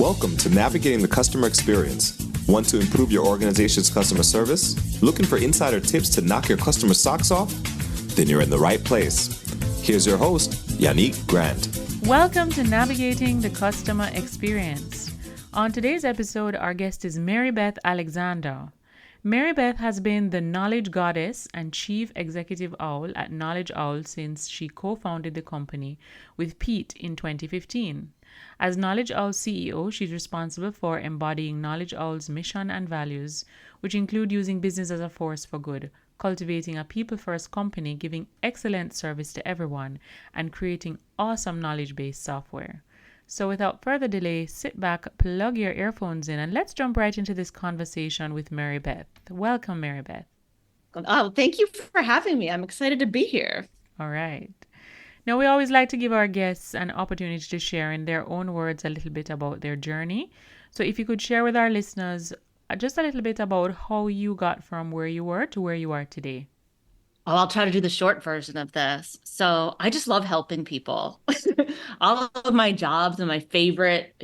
Welcome to Navigating the Customer Experience. Want to improve your organization's customer service? Looking for insider tips to knock your customer socks off? Then you're in the right place. Here's your host, Yannick Grant. Welcome to Navigating the Customer Experience. On today's episode, our guest is Marybeth Alexander. Marybeth has been the knowledge goddess and chief executive owl at KnowledgeOwl since she co-founded the company with Pete in 2015. As KnowledgeOwl CEO, she's responsible for embodying KnowledgeOwl's mission and values, which include using business as a force for good, cultivating a people-first company, giving excellent service to everyone, and creating awesome knowledge-based software. So without further delay, sit back, plug your earphones in, and let's jump right into this conversation with Marybeth. Welcome, Marybeth. Oh, thank you for having me. I'm excited to be here. All right. Now, we always like to give our guests an opportunity to share in their own words a little bit about their journey. So if you could share with our listeners just a little bit about how you got from where you were to where you are today. Oh, I'll try to do the short version of this. So I just love helping people. All of my jobs and my favorite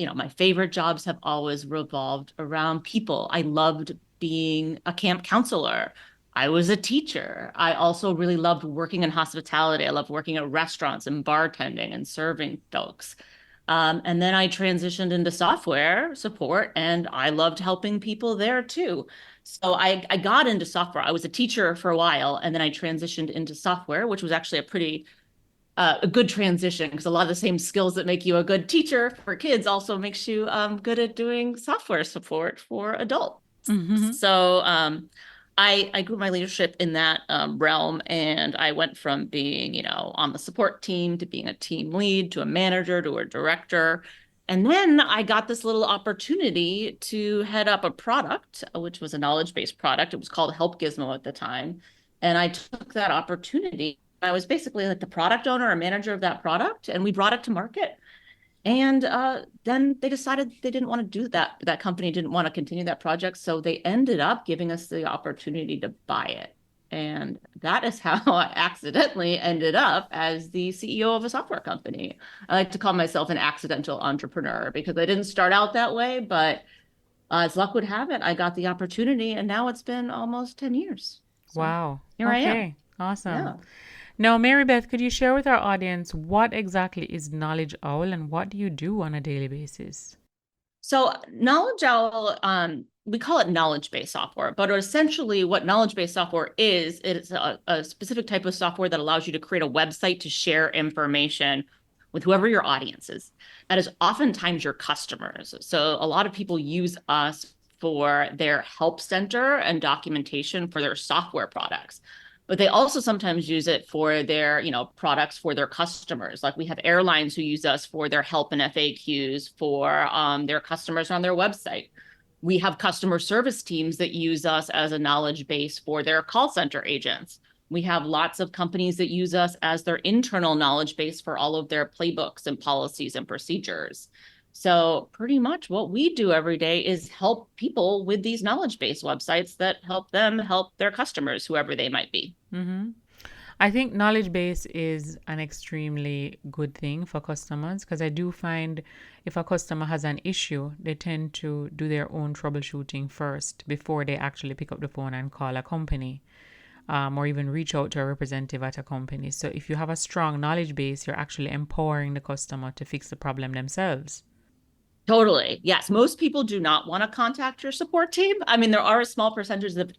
jobs have always revolved around people. I loved being a camp counselor. I was a teacher. I also really loved working in hospitality. I loved working at restaurants and bartending and serving folks. And then I transitioned into software support, and I loved helping people there too. So I got into software. I was a teacher for a while, and then I transitioned into software, which was actually a good transition, because a lot of the same skills that make you a good teacher for kids also makes you good at doing software support for adults. Mm-hmm. So I grew my leadership in that realm, and I went from being, on the support team to being a team lead to a manager to a director. And then I got this little opportunity to head up a product, which was a knowledge-based product. It was called Help Gizmo at the time. And I took that opportunity. I was basically like the product owner or manager of that product, and we brought it to market. And then they decided they didn't want to do that. That company didn't want to continue that project. So they ended up giving us the opportunity to buy it. And that is how I accidentally ended up as the CEO of a software company. I like to call myself an accidental entrepreneur because I didn't start out that way, but as luck would have it, I got the opportunity, and now it's been almost 10 years. So wow. Here I am. Okay. Awesome. Yeah. Now, Marybeth, could you share with our audience what exactly is KnowledgeOwl and what do you do on a daily basis? So KnowledgeOwl, we call it knowledge-based software, but essentially what knowledge-based software is, it's a specific type of software that allows you to create a website to share information with whoever your audience is. That is oftentimes your customers. So a lot of people use us for their help center and documentation for their software products. But they also sometimes use it for their, products for their customers. Like we have airlines who use us for their help and FAQs for their customers on their website. We have customer service teams that use us as a knowledge base for their call center agents. We have lots of companies that use us as their internal knowledge base for all of their playbooks and policies and procedures. So pretty much what we do every day is help people with these knowledge-based websites that help them help their customers, whoever they might be. Mm-hmm. I think knowledge base is an extremely good thing for customers, because I do find if a customer has an issue, they tend to do their own troubleshooting first before they actually pick up the phone and call a company. Or even reach out to a representative at a company. So if you have a strong knowledge base, you're actually empowering the customer to fix the problem themselves. Totally. Yes. Most people do not want to contact your support team. I mean, there are a small percentage of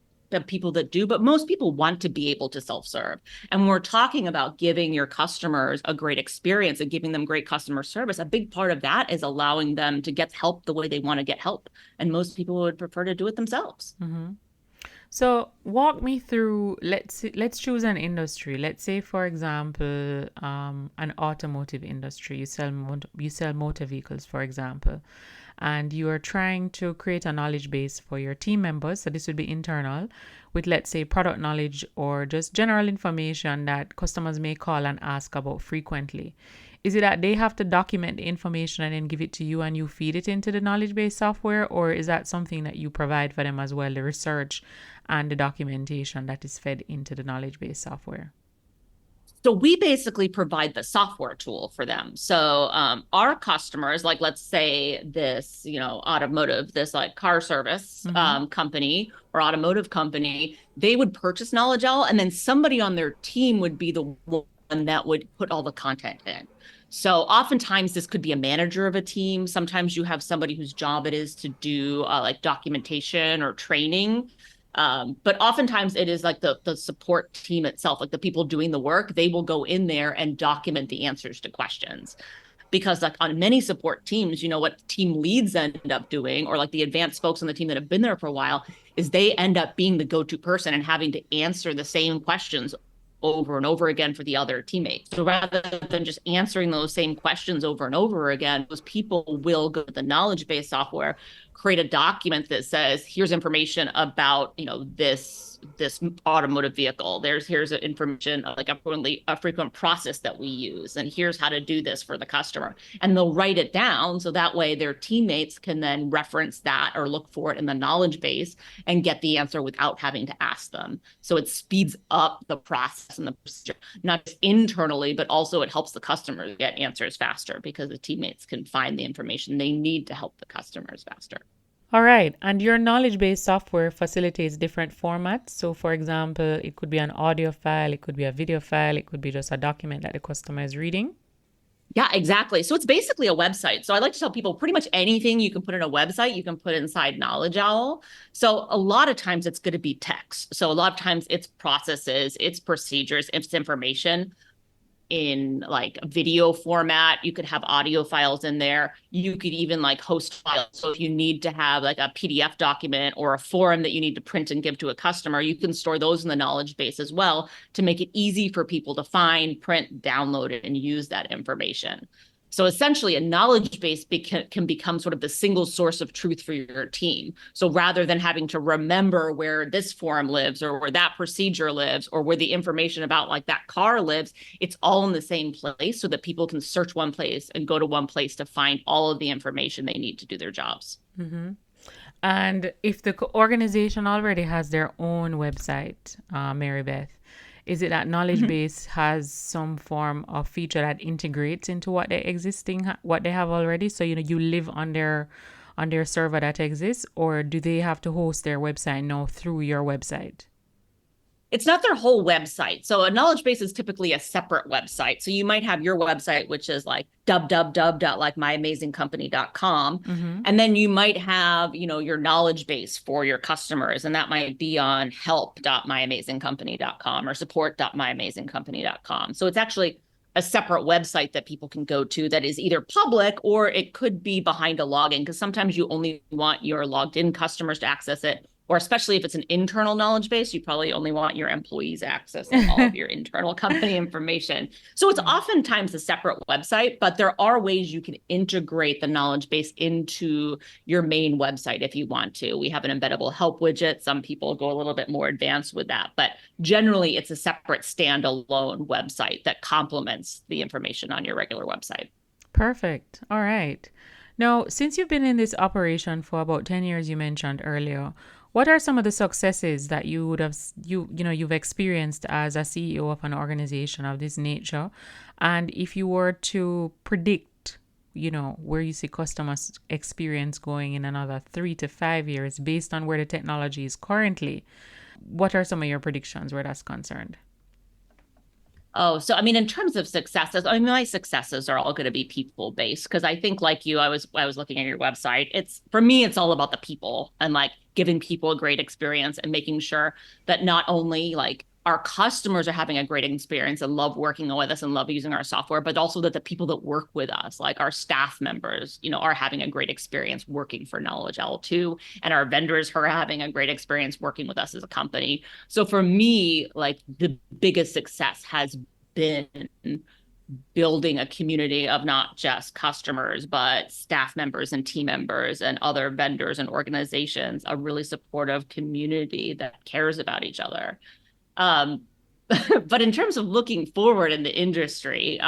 people that do, but most people want to be able to self-serve. And when we're talking about giving your customers a great experience and giving them great customer service, a big part of that is allowing them to get help the way they want to get help. And most people would prefer to do it themselves. Mm-hmm. So walk me through, let's choose an industry. Let's say, for example, an automotive industry. You sell motor vehicles, for example, and you are trying to create a knowledge base for your team members. So this would be internal with, let's say, product knowledge or just general information that customers may call and ask about frequently. Is it that they have to document the information and then give it to you and you feed it into the knowledge-based software? Or is that something that you provide for them as well, the research and the documentation that is fed into the knowledge-based software? So we basically provide the software tool for them. So our customers, like let's say this, automotive, this like car service company or automotive company, they would purchase KnowledgeOwl, and then somebody on their team would be the one that would put all the content in. So oftentimes this could be a manager of a team. Sometimes you have somebody whose job it is to do like documentation or training. But oftentimes it is like the support team itself, like the people doing the work, they will go in there and document the answers to questions. Because like on many support teams, what team leads end up doing, or like the advanced folks on the team that have been there for a while, is they end up being the go-to person and having to answer the same questions over and over again for the other teammates. So rather than just answering those same questions over and over again, those people will go to the knowledge-based software, create a document that says, here's information about, this automotive vehicle. Here's information like a frequent process that we use, and here's how to do this for the customer. And they'll write it down so that way their teammates can then reference that or look for it in the knowledge base and get the answer without having to ask them. So it speeds up the process and the procedure, not just internally, but also it helps the customers get answers faster because the teammates can find the information they need to help the customers faster. All right. And your knowledge-based software facilitates different formats. So for example, it could be an audio file, it could be a video file, it could be just a document that the customer is reading. Yeah, exactly. So it's basically a website. So I like to tell people pretty much anything you can put in a website, you can put inside KnowledgeOwl. So a lot of times it's going to be text. So a lot of times it's processes, it's procedures, it's information in like video format. You could have audio files in there. You could even like host files. So if you need to have like a PDF document or a form that you need to print and give to a customer, you can store those in the knowledge base as well to make it easy for people to find, print, download it, and use that information. So essentially a knowledge base can become sort of the single source of truth for your team. So rather than having to remember where this form lives or where that procedure lives or where the information about like that car lives, it's all in the same place so that people can search one place and go to one place to find all of the information they need to do their jobs. Mm-hmm. And if the organization already has their own website, Marybeth, is it that knowledge base has some form of feature that integrates into what they have already? So, you live on their server that exists, or do they have to host their website now through your website? It's not their whole website. So a knowledge base is typically a separate website. So you might have your website, which is like www.myamazingcompany.com. Mm-hmm. And then you might have, your knowledge base for your customers. And that might be on help.myamazingcompany.com or support.myamazingcompany.com. So it's actually a separate website that people can go to that is either public or it could be behind a login, because sometimes you only want your logged in customers to access it. Or especially if it's an internal knowledge base, you probably only want your employees accessing all of your internal company information. So it's oftentimes a separate website, but there are ways you can integrate the knowledge base into your main website if you want to. We have an embeddable help widget. Some people go a little bit more advanced with that, but generally it's a separate standalone website that complements the information on your regular website. Perfect. All right. Now, since you've been in this operation for about 10 years, you mentioned earlier, what are some of the successes that you would have, you've experienced as a CEO of an organization of this nature? And if you were to predict, where you see customer experience going in another 3 to 5 years based on where the technology is currently, what are some of your predictions where that's concerned? Oh, so in terms of successes, my successes are all going to be people-based, because I think like you, I was looking at your website. For me, it's all about the people and like giving people a great experience and making sure that not only like our customers are having a great experience and love working with us and love using our software, but also that the people that work with us, like our staff members, are having a great experience working for KnowledgeOwl too. And our vendors are having a great experience working with us as a company. So for me, like the biggest success has been building a community of not just customers, but staff members and team members and other vendors and organizations, a really supportive community that cares about each other. But in terms of looking forward in the industry,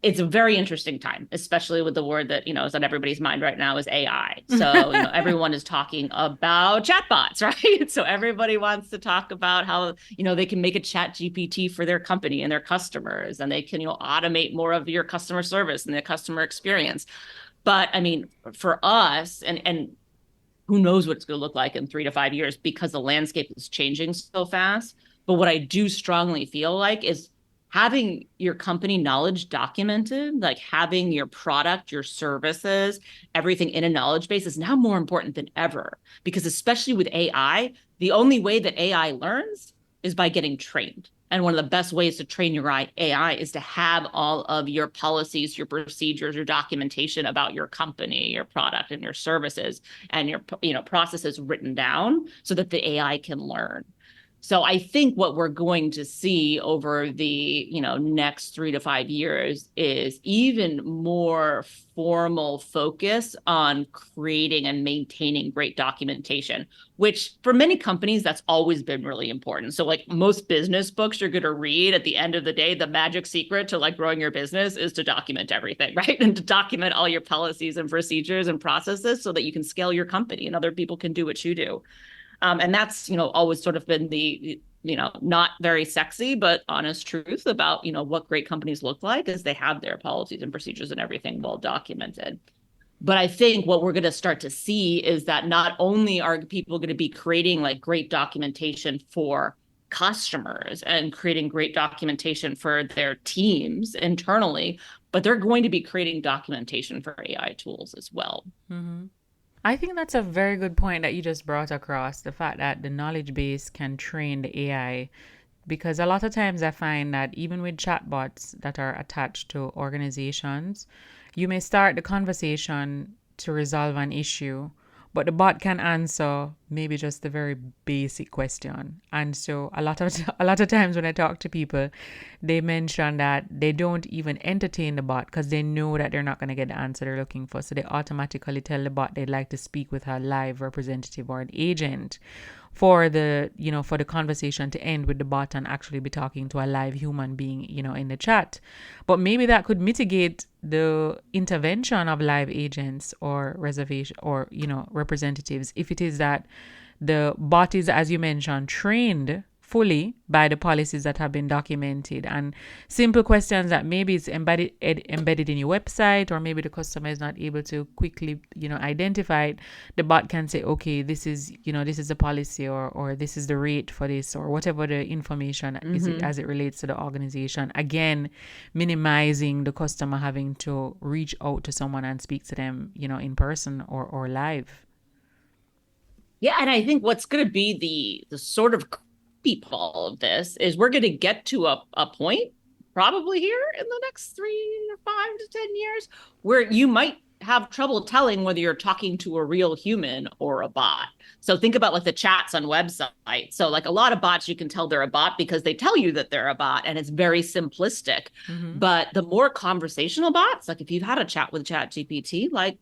it's a very interesting time, especially with the word that, is on everybody's mind right now is AI. So, everyone is talking about chatbots, right? So everybody wants to talk about how, they can make a chat GPT for their company and their customers, and they can, automate more of your customer service and the customer experience. But I mean, for us, and who knows what it's going to look like in 3 to 5 years, because the landscape is changing so fast. But what I do strongly feel like is having your company knowledge documented, like having your product, your services, everything in a knowledge base is now more important than ever. Because especially with AI, the only way that AI learns is by getting trained. And one of the best ways to train your AI is to have all of your policies, your procedures, your documentation about your company, your product, and your services, and your processes written down so that the AI can learn. So I think what we're going to see over the next 3 to 5 years is even more formal focus on creating and maintaining great documentation, which for many companies, that's always been really important. So like most business books you're going to read, at the end of the day, the magic secret to like growing your business is to document everything, right? And to document all your policies and procedures and processes so that you can scale your company and other people can do what you do. And that's, always sort of been the, not very sexy, but honest truth about, what great companies look like is they have their policies and procedures and everything well documented. But I think what we're going to start to see is that not only are people going to be creating like great documentation for customers and creating great documentation for their teams internally, but they're going to be creating documentation for AI tools as well. Mm-hmm. I think that's a very good point that you just brought across, the fact that the knowledge base can train the AI. Because a lot of times I find that even with chatbots that are attached to organizations, you may start the conversation to resolve an issue, but the bot can answer maybe just the very basic question. And so a lot of times when I talk to people, they mention that they don't even entertain the bot because they know that they're not going to get the answer they're looking for. So they automatically tell the bot they'd like to speak with a live representative or an agent for the conversation to end with the bot and actually be talking to a live human being, in the chat. But maybe that could mitigate the intervention of live agents or reservation or, representatives if it is that the bot is, as you mentioned, trained fully by the policies that have been documented, and simple questions that maybe it's embedded in your website, or maybe the customer is not able to quickly identify it. The bot can say, okay, this is a policy, or this is the rate for this, or whatever the information is as it relates to the organization, again minimizing the customer having to reach out to someone and speak to them in person or live. Yeah, and I think what's going to be the sort of all of this is we're going to get to a point probably here in the next 3 to 5 to 10 years where you might have trouble telling whether you're talking to a real human or a bot. So think about like the chats on websites. So like a lot of bots, you can tell they're a bot because they tell you that they're a bot, and it's very simplistic. But the more conversational bots, like if you've had a chat with ChatGPT, like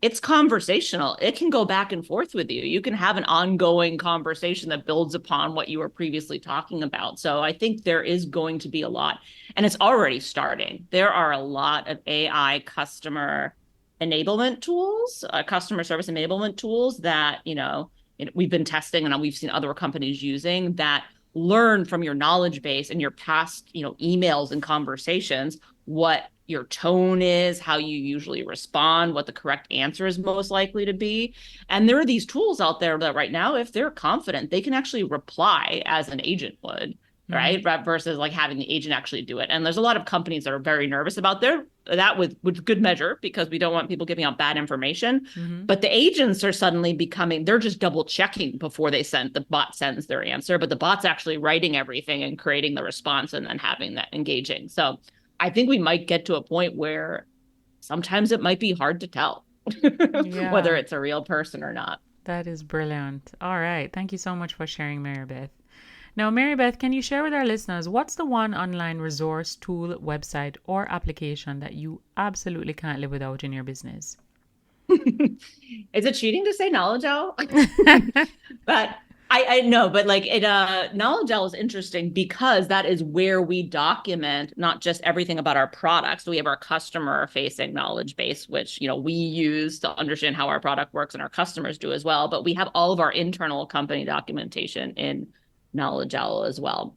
it's conversational. It can go back and forth with you. You can have an ongoing conversation that builds upon what you were previously talking about. So I think there is going to be a lot, and it's already starting. There are a lot of AI customer enablement tools, customer service enablement tools that, we've been testing and we've seen other companies using that learn from your knowledge base and your past, emails and conversations, what your tone is, how you usually respond, what the correct answer is most likely to be. And there are these tools out there that right now, if they're confident, they can actually reply as an agent would, right? Versus like having the agent actually do it. And there's a lot of companies that are very nervous about that with good measure, because we don't want people giving out bad information. But the agents are suddenly they're just double checking before the bot sends their answer, but the bot's actually writing everything and creating the response and then having that engaging. So I think we might get to a point where sometimes it might be hard to tell whether it's a real person or not. That is brilliant. All right. Thank you so much for sharing, Marybeth. Now, Marybeth, can you share with our listeners what's the one online resource, tool, website, or application that you absolutely can't live without in your business? Is it cheating to say KnowledgeOwl? But I know, but like KnowledgeOwl is interesting because that is where we document not just everything about our products. So we have our customer facing knowledge base, which, we use to understand how our product works, and our customers do as well. But we have all of our internal company documentation in KnowledgeOwl as well.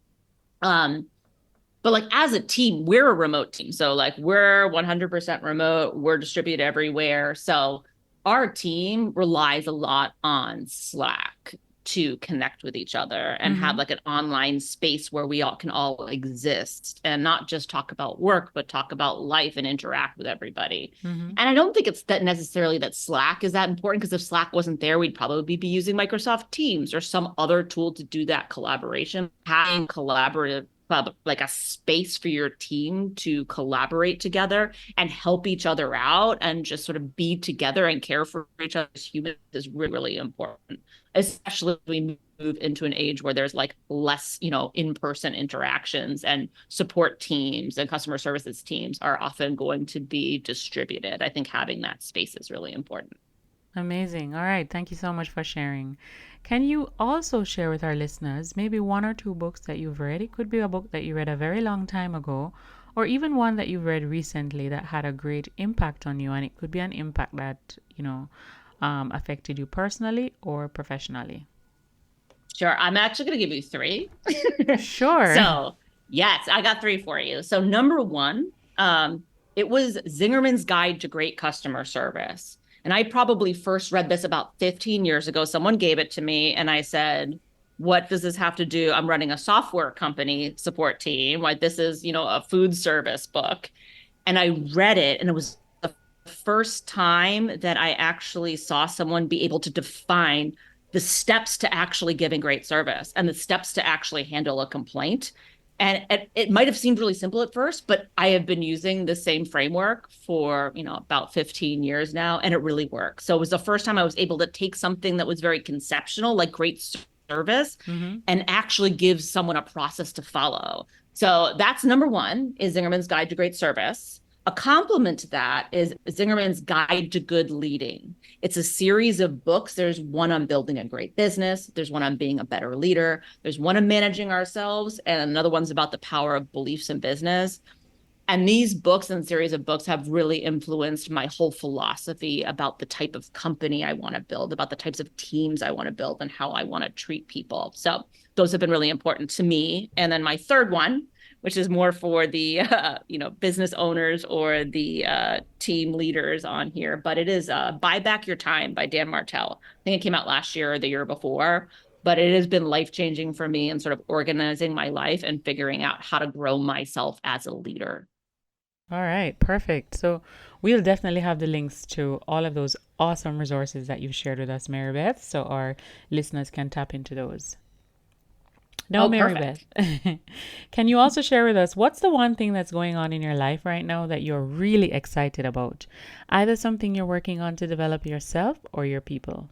But like as a team, we're a remote team. So like we're 100% remote, we're distributed everywhere. So our team relies a lot on Slack to connect with each other and have like an online space where we all can all exist and not just talk about work, but talk about life and interact with everybody. And I don't think it's that necessarily that Slack is that important, because if Slack wasn't there, we'd probably be using Microsoft Teams or some other tool to do that collaboration. Having collaborative like a space for your team to collaborate together and help each other out and just sort of be together and care for each other as humans is really, really important, especially as we move into an age where there's like less, in-person interactions, and support teams and customer services teams are often going to be distributed. I think having that space is really important. Amazing. All right. Thank you so much for sharing. Can you also share with our listeners maybe one or two books that you've read? It could be a book that you read a very long time ago, or even one that you've read recently that had a great impact on you. And it could be an impact that, affected you personally or professionally. Sure. I'm actually going to give you three. Sure. So, yes, I got three for you. So, number one, it was Zingerman's Guide to Great Customer Service. And I probably first read this about 15 years ago. Someone gave it to me and I said, what does this have to do? I'm running a software company support team. Like, this is, a food service book. And I read it, and it was the first time that I actually saw someone be able to define the steps to actually giving great service and the steps to actually handle a complaint. And it might have seemed really simple at first, but I have been using the same framework for, about 15 years now, and it really works. So it was the first time I was able to take something that was very conceptual, like great service, and actually give someone a process to follow. So that's number one, is Zingerman's Guide to Great Service. A complement to that is Zingerman's Guide to Good Leading. It's a series of books. There's one on building a great business. There's one on being a better leader. There's one on managing ourselves. And another one's about the power of beliefs in business. And these books and series of books have really influenced my whole philosophy about the type of company I want to build, about the types of teams I want to build, and how I want to treat people. So those have been really important to me. And then my third one, which is more for the business owners or the team leaders on here, but it is Buy Back Your Time by Dan Martell. I think it came out last year or the year before, but it has been life-changing for me in sort of organizing my life and figuring out how to grow myself as a leader. All right, perfect. So we'll definitely have the links to all of those awesome resources that you've shared with us, Marybeth, so our listeners can tap into those. Now, Marybeth, can you also share with us what's the one thing that's going on in your life right now that you're really excited about? Either something you're working on to develop yourself or your people.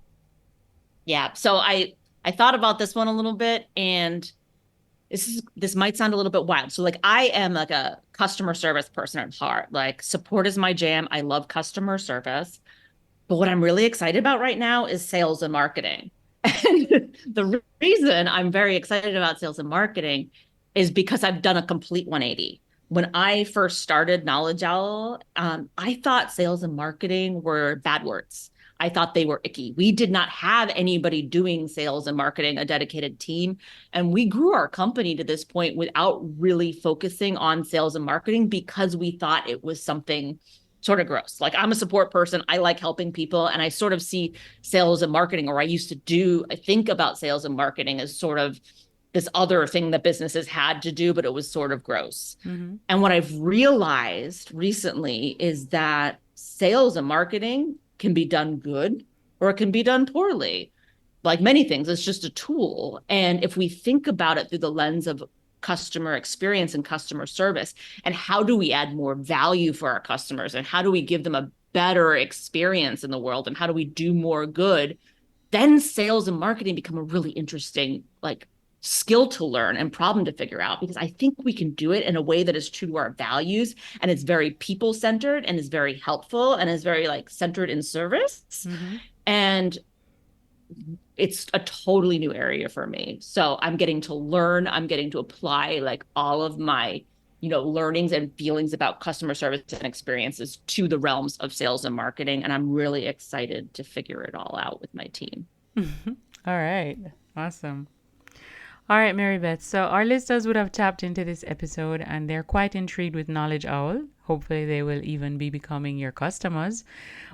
Yeah. So I thought about this one a little bit, and this might sound a little bit wild. So like, I am like a customer service person at heart. Like, support is my jam. I love customer service. But what I'm really excited about right now is sales and marketing. And the reason I'm very excited about sales and marketing is because I've done a complete 180. When I first started KnowledgeOwl, I thought sales and marketing were bad words. I thought they were icky. We did not have anybody doing sales and marketing, a dedicated team. And we grew our company to this point without really focusing on sales and marketing because we thought it was something sort of gross. Like, I'm a support person. I like helping people. And I sort of see sales and marketing, or I think about sales and marketing as sort of this other thing that businesses had to do, but it was sort of gross. And what I've realized recently is that sales and marketing can be done good or it can be done poorly. Like many things, it's just a tool. And if we think about it through the lens of customer experience and customer service, and how do we add more value for our customers, and how do we give them a better experience in the world, and how do we do more good, then sales and marketing become a really interesting skill to learn and problem to figure out, because I think we can do it in a way that is true to our values, and it's very people centered and is very helpful and is very centered in service. And it's a totally new area for me. So I'm getting to learn, I'm getting to apply like all of my, learnings and feelings about customer service and experiences to the realms of sales and marketing. And I'm really excited to figure it all out with my team. All right. Awesome. All right, Marybeth. So our listeners would have tapped into this episode and they're quite intrigued with KnowledgeOwl. Hopefully they will even be becoming your customers.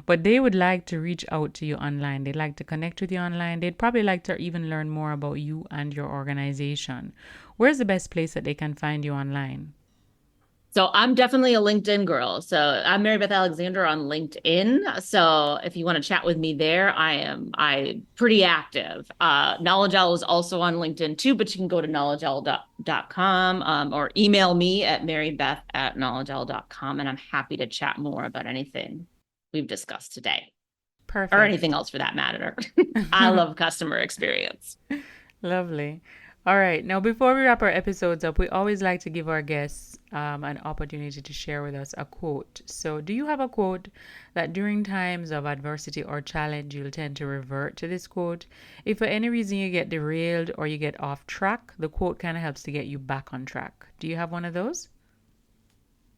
But they would like to reach out to you online. They'd like to connect with you online. They'd probably like to even learn more about you and your organization. Where's the best place that they can find you online? So I'm definitely a LinkedIn girl. So I'm Marybeth Alexander on LinkedIn. So if you want to chat with me there, I'm pretty active. KnowledgeOwl is also on LinkedIn too, but you can go to knowledgeowl.com or email me at marybeth@knowledgeowl.com, and I'm happy to chat more about anything we've discussed today. Perfect. Or anything else for that matter. I love customer experience. Lovely. All right. Now, before we wrap our episodes up, we always like to give our guests an opportunity to share with us a quote. So, do you have a quote that during times of adversity or challenge, you'll tend to revert to this quote? If for any reason you get derailed or you get off track, the quote kind of helps to get you back on track. Do you have one of those?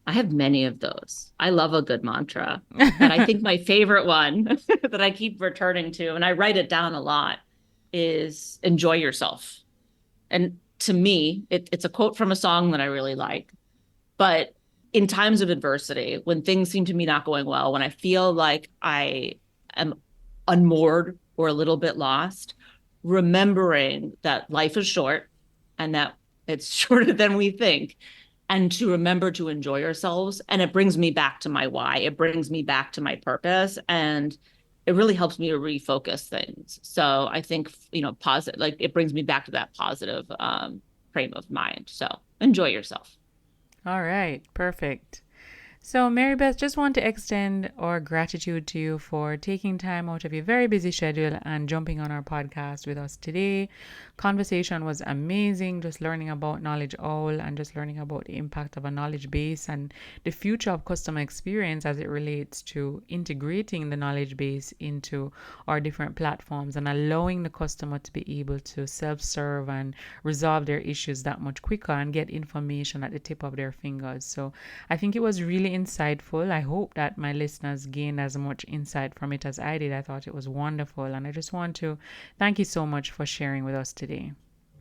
I have many of those. I love a good mantra. And I think my favorite one that I keep returning to, and I write it down a lot, is enjoy yourself. And to me, it's a quote from a song that I really like. But in times of adversity, when things seem to me not going well, when I feel like I am unmoored or a little bit lost, remembering that life is short and that it's shorter than we think, and to remember to enjoy ourselves. And it brings me back to my why. It brings me back to my purpose. And it really helps me to refocus things. So I think, positive, like it brings me back to that positive frame of mind. So enjoy yourself. All right. Perfect. So, Marybeth, just want to extend our gratitude to you for taking time out of your very busy schedule and jumping on our podcast with us today. Conversation was amazing, just learning about KnowledgeOwl and just learning about the impact of a knowledge base and the future of customer experience as it relates to integrating the knowledge base into our different platforms and allowing the customer to be able to self-serve and resolve their issues that much quicker and get information at the tip of their fingers. So I think it was really insightful. I hope that my listeners gained as much insight from it as I did. I thought it was wonderful. And I just want to thank you so much for sharing with us today.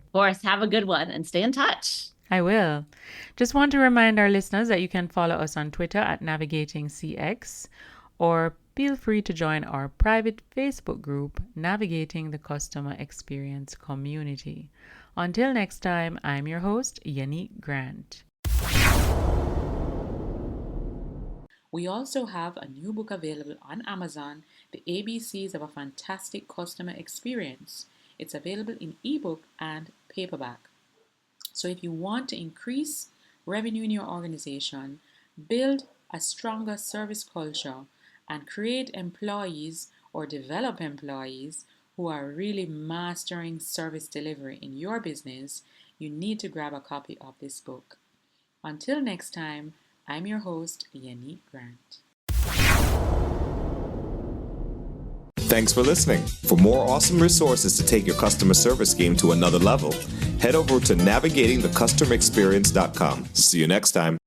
Of course, have a good one and stay in touch. I will. Just want to remind our listeners that you can follow us on Twitter at NavigatingCX, or feel free to join our private Facebook group, Navigating the Customer Experience Community. Until next time, I'm your host, Yannick Grant. We also have a new book available on Amazon, The ABCs of a Fantastic Customer Experience. It's available in ebook and paperback. So if you want to increase revenue in your organization, build a stronger service culture, and create employees or develop employees who are really mastering service delivery in your business, you need to grab a copy of this book. Until next time, I'm your host, Yannick Grant. Thanks for listening. For more awesome resources to take your customer service game to another level, head over to navigatingthecustomerexperience.com. See you next time.